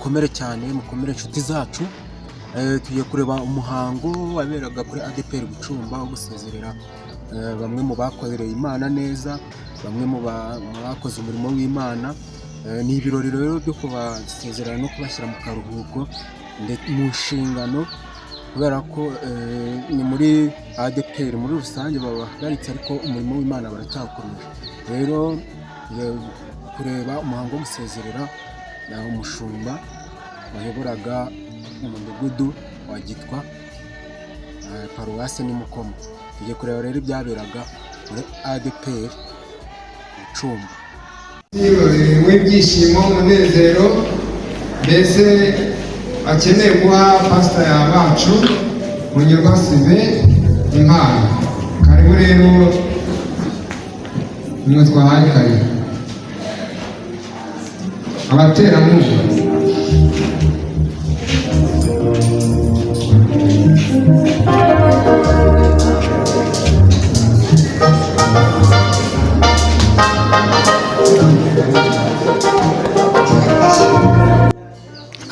mukomere cyane, mukomere inshuti zacu. Tugiye kureba umuhango waberaga kuri ADPR Bucumba wo gusezerera bamwe mu bakoreye Imana neza, bamwe mu bakoze umurimo w'Imana. Ni ibirori rero byo kubasezerera no kubashyira mu karuhuko mu nshingano, kubera ko ni muri ADPR muri rusange babahagaritse, ariko umurimo w'Imana baracyakomeje. Rero kureba umuhango wo gusezerera umushumba wayoboraga umudugudu wa Gitwa, paruwase ni Mukomo. Tugiye kureba rero ibyaberaga muri ADPR Bucumba. W'ibyishimo, umunezero, mbese akeneye guha pasita bacu Munyurwa Sive impano. Karibu rero nimwe twahaye karibu abaterankunga.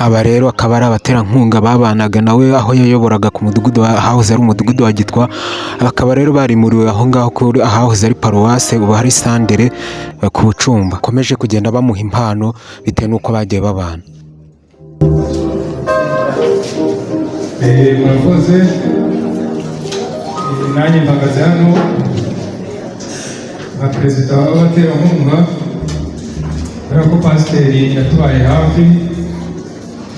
Aba rero akaba ari abaterankunga babanaga nawe aho yayoboraga ku mudugudu ahahoze ari umudugudu wa Gitwa. Bakaba rero barimuriwe aho ngaho kuri ahahoze ari paruwase, ubu hari sandere ku Bucumba. Komeje kugenda bamuha impano bitewe n'uko bagiye babana. Murakoze. Nanjye mpagaze hano nka perezida w'abaterankunga, kubera ko pasiteri yatubaye hafi,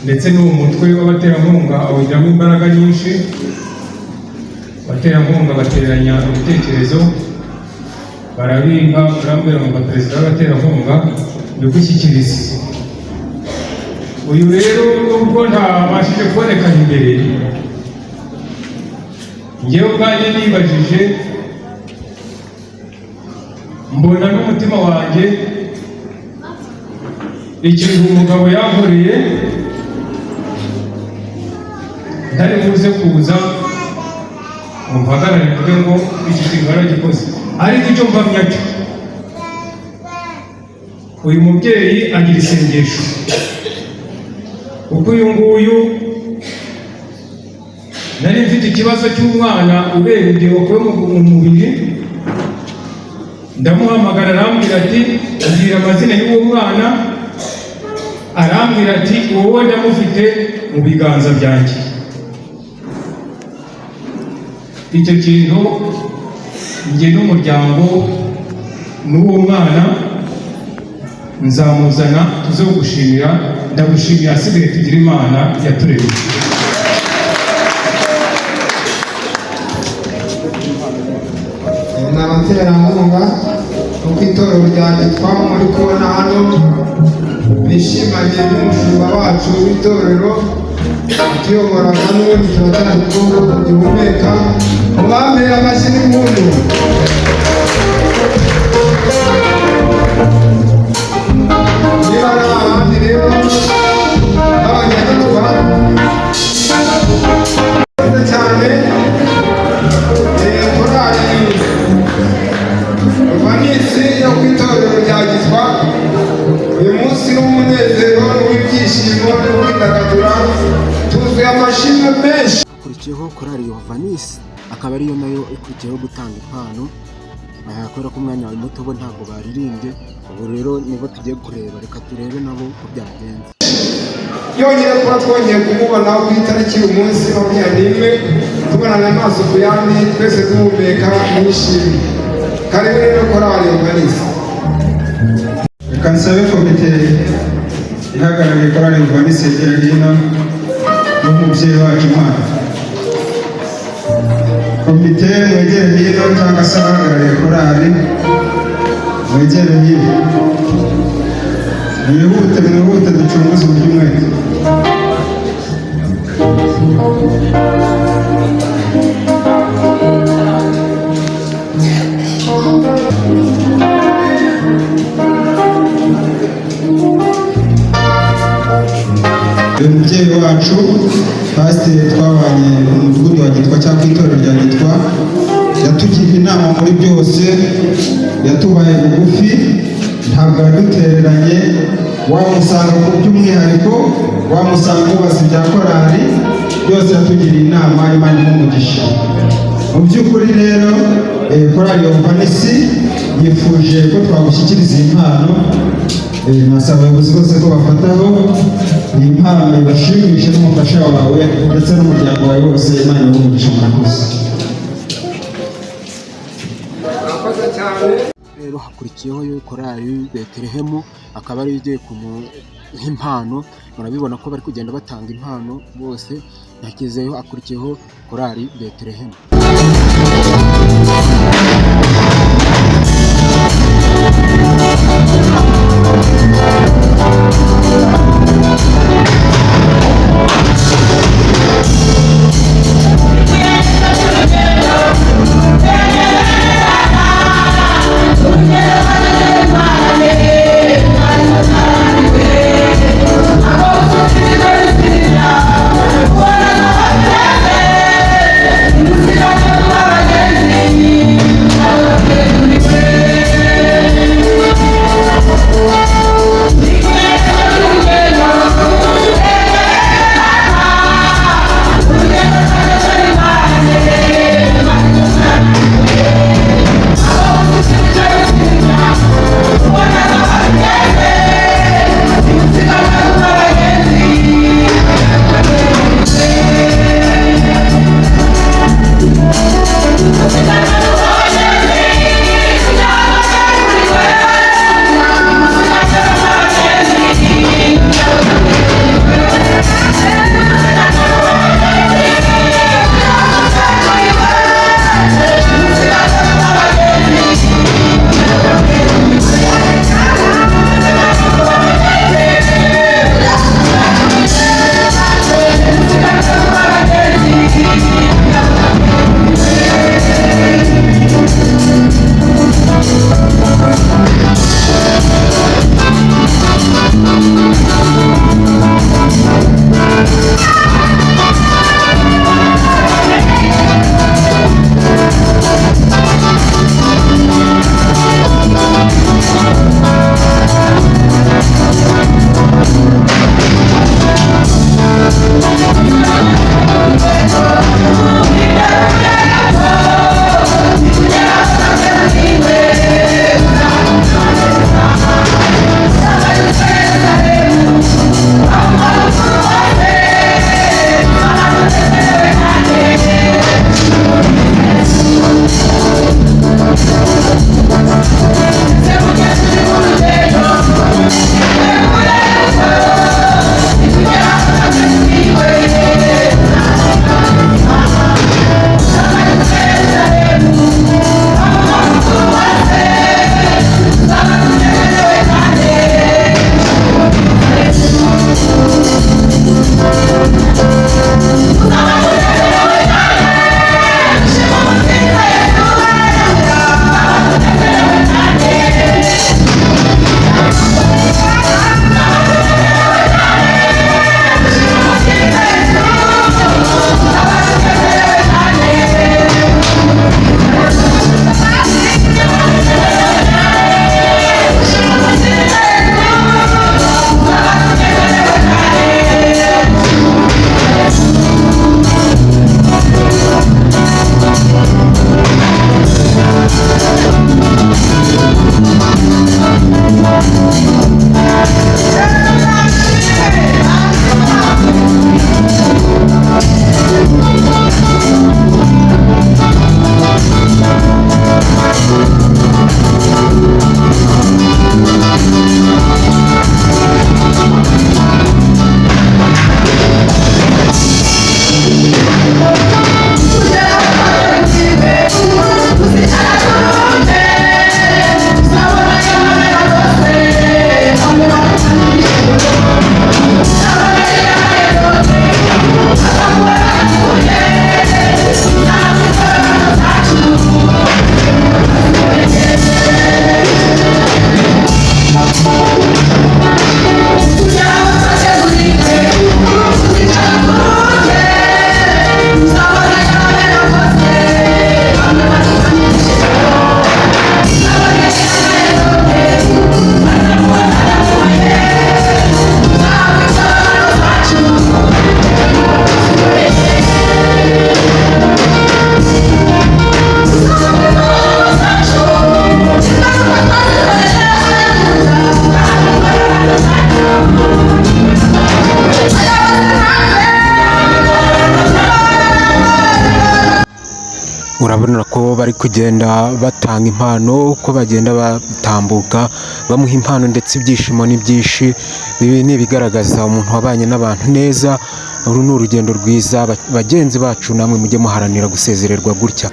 ndetse n'uwo mutwe w'abaterankunga awugiramo imbaraga nyinshi. Abaterankunga bateranya ibitekerezo, barabimba, barambwira ngo perezida w'abaterankunga ndugushyikiriza. Uyu rero nubwo ntabashije kuboneka imbere, njyewe ubwanjye nibajije, mbona n'umutima wanjye ikintu umugabo yankoreye ntari buze kuza ngo mpagarare mvuge ngo iki kintu yaragikoze, ariko icyo mpamya cyo uyu mubyeyi agira isengesho. Kuko uyu nguyu nari mfite ikibazo cy'umwana urebye wakuwe mu mubiri, ndamuhamagara arambwira ati ambwira amazina y'uwo mwana, arambwira ati wowe ndamufite mu biganza byanjye. Icyo kintu njye n'umuryango n'uwo mwana nzamuzana tuze gushimira. Ndagushimira, asigaye tugira Imana yaturemye. Ni abaterankunga kuko itorero rya Gitwa muri kubona hano bishimanye n'umushumba wacu w'itorero tuyoboraga, n'ubundi turatanga igihugu gihumeka. Mubambere amashyi n'impundu. Niba ari abandi rero b'Abanyagitwa cyane, korali vanisi yo ku itorero rya Gitwa, uyu munsi n'umunezero n'uw'ibyishimo n'uw'imyidagaduro, tuzuye amashimwe menshi. Hakurikiyeho korali Vanisi, akaba ariyo nayo ikurikiyeho gutanga impano. Kubera ko umwanya wawe muto bo ntabwo baririmbye, ubu rero nibo tugiye kureba. Reka turebe nabo uko byagenze. Yongeye kuba twongeye kumubona ku itariki uyu munsi 21, tubonana amaso ku yandi, twese duhumeka nishimye. Karibu rero korali Vanisi. Reka nsabe komite ihagarariye korali Vanisi yegera hino n'umubyeyi wacu Imana. Komite mwegere hino, cyangwa se abahagarariye korali mwegere hino. Mwihute ducunguze uburyo umwete. Uyu mubyeyi wacu pasiteri twabanye mu mudugudu wa Gitwa cyangwa itorero rya Gitwa, yatugira inama muri byose, yatubaye bugufi, ntabwo yadutereranye, wamusanga ku by'umwihariko, wamusanga ubaza ibya korali, byose yatugiriye inama, Imana imumugisha. Mu by'ukuri rero korali Yehova Nisi yifuje ko twagushyikiriza iyi mpano. Nasaba abayobozi bose ko bafataho iyi mpano ibashimishe n'umufasha wawe ndetse n'umuryango wawe wose. Imana imumugisha. Murakoze. Rero hakurikiyeho korali Betelehemu, akaba ari igiye kumuha impano. Murabibona ko bari kugenda batanga impano bose. Yakizeho akurikiyeho korali Betelehemu. Música urabona ko bari kugenda batanga impano uko bagenda batambuka bamuha impano ndetse ibyishimo ni byinshi. Ibi ni ibigaragaza umuntu wabanye n'abantu neza. Uru ni urugendo rwiza bagenzi bacu, namwe mujye muharanira gusezererwa gutya.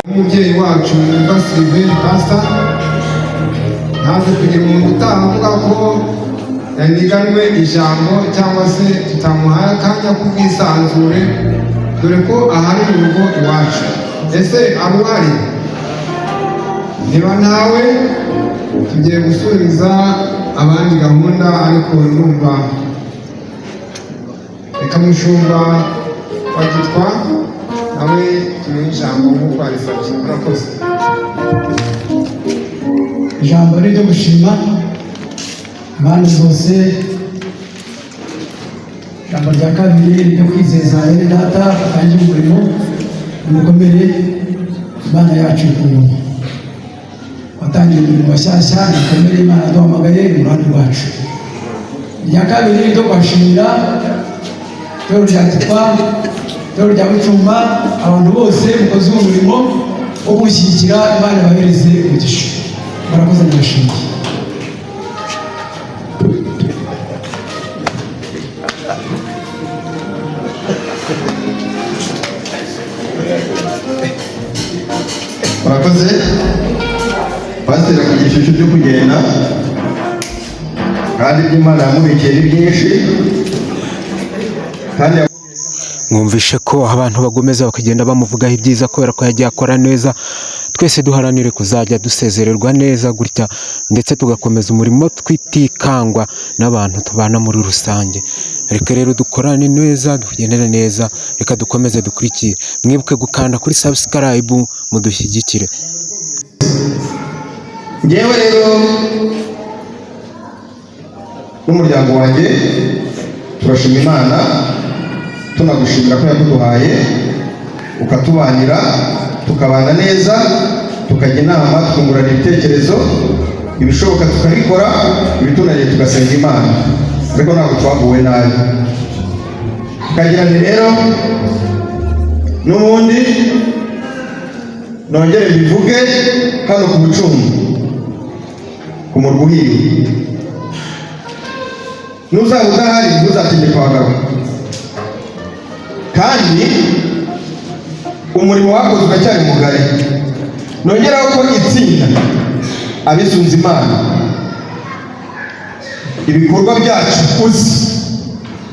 Umubyeyi wacu Silver Pastor ntaze kugira umuntu utaha avuga ko yaniganwe ijambo cyangwa se tutamuhaye akanya k'ubwisanzure, dore ko ahari mu rugo iwacu. Ese aruhari? Niba ntawe tugiye gusubiza abandi gahunda, ariko numva reka mushumba wa Gitwa nawe tumuhe ijambo nk'uko arisabye. Murakoze. Ijambo ni ryo gushima impande zose. Ijambo rya kabiri ryo kwizeza bene data batangiye umurimo umukomere Imana yacu y'ukuntu watangiye umurimo washyashya mukomere Imana duhamagaye mu ruhande rwacu. Irya kabiri ryo kubashimira itorero rya Gitwa, itorero rya Bucumba, abantu bose mukoze umurimo wo gushyigikira Imana bahereze umugisha. Murakoze n'abashimye. Murakoze. Pasiteri akagira ishusho ryo kugenda, kandi iby'Imana yamubikiye ni byinshi, kandi mwumvishe ko abantu bagomeza bakagenda bamuvugaho ibyiza kubera ko yagiye akora neza. Twese duharanire kuzajya dusezererwa neza gutya, ndetse tugakomeza umurimo twitikangwa n'abantu tubana muri rusange. Reka rero dukorane neza, tugendane neza, reka dukomeze dukurikire. Mwibuke gukanda kuri subscribe mudushyigikire. Ngewe rero n'umuryango wanjye turashima Imana, tunagushimira ko yakuduhaye ukatubanira, tukabana neza, tukajya inama, tukungurana ibitekerezo, ibishoboka tukabikora, ibitunaniye tugasenga Imana, ariko ntabwo twaguwe nabi. Tukagira nti rero n'ubundi nongere mbivuge hano ku Bucumba, ku murwa uhiye, n'uzaba udahari ntuzatinye kuhagaruka. Kandi umurimo wakoze uracyari mugari. Nongeraho ko itsinda abisunze Imana, ibikorwa byacu uzi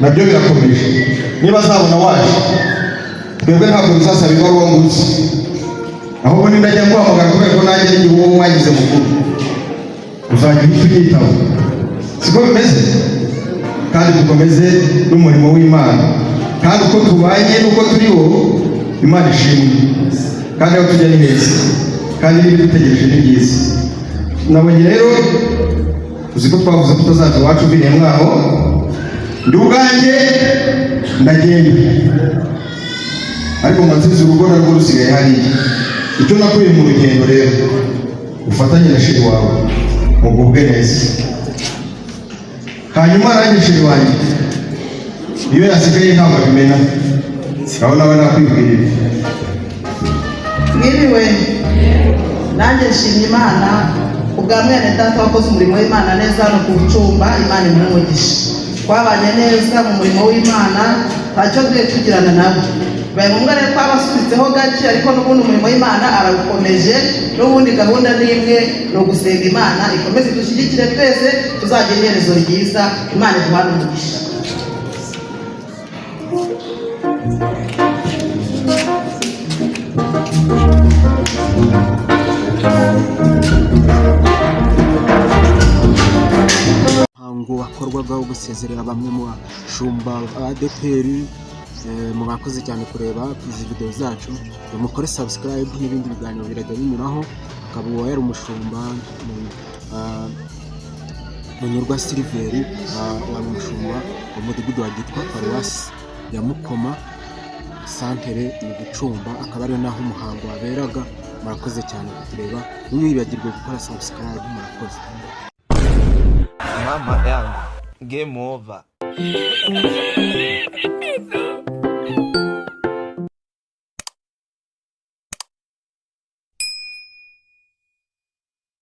nabyo birakomeje. Niba azabona waje, twebwe ntabwo bizasaba ibaruwa ngo uzi, ahubwo nindajya guhamagara kubera ko nanjye n'igihe uwo mwagize mukuru uzajya uhita unyitaho. Siko bimeze? Kandi dukomeze n'umurimo w'Imana, kandi uko tubanye n'uko turiho Imana ishimwe, kandi aho tujya ni heza, kandi n'ibidutegereje ni byiza. Nabonye rero uzi ko twavuze ko tuzaza iwacu mviriye mwaho, ndubwanjye ndagenda ariko nsize urugo narwo rusigaye hariya. Icyo nakuye mu rugendo rero, ufatanye na sheri wawe mugubwe neza, hanyuma nanjye sheri wanjye iyo yasigaye ntabwo abimena, aho nawe nakwibwirira. Mwiriwe, nanjye nshimye Imana ubwa mwene data wakoze umurimo w'Imana neza no kucumba. Imana imumugisha, twabanye neza mu murimo w'Imana, ntacyo duhe tugirana nabo. Bibaye ngombwa rero ko abasubitseho gake, ariko n'ubundi umurimo w'Imana arawukomeje. N'ubundi gahunda ni imwe, ni ugusenga Imana ikomeze dushyigikire twese, tuzagira iherezo ryiza. Imana iduhane umugisha. umuhango wakorwaga wo gusezerera bamwe mu bashumba ba ADPR. Mwakoze cyane kureba izi video zacu, mukore subscribe n'ibindi biganiro birajya binyuraho. Akaba yari umushumba Munyurwa Silveri, wari umushumba wa mudugudu wa Gitwa, Paruwasi ya Mukoma, Santere mu Gicumba. Akaba ari naho umuhango waberaga. Murakoze cyane kutureba, ntimwibagirwe gukora subscribe. Murakoze. Mama yangu, game over.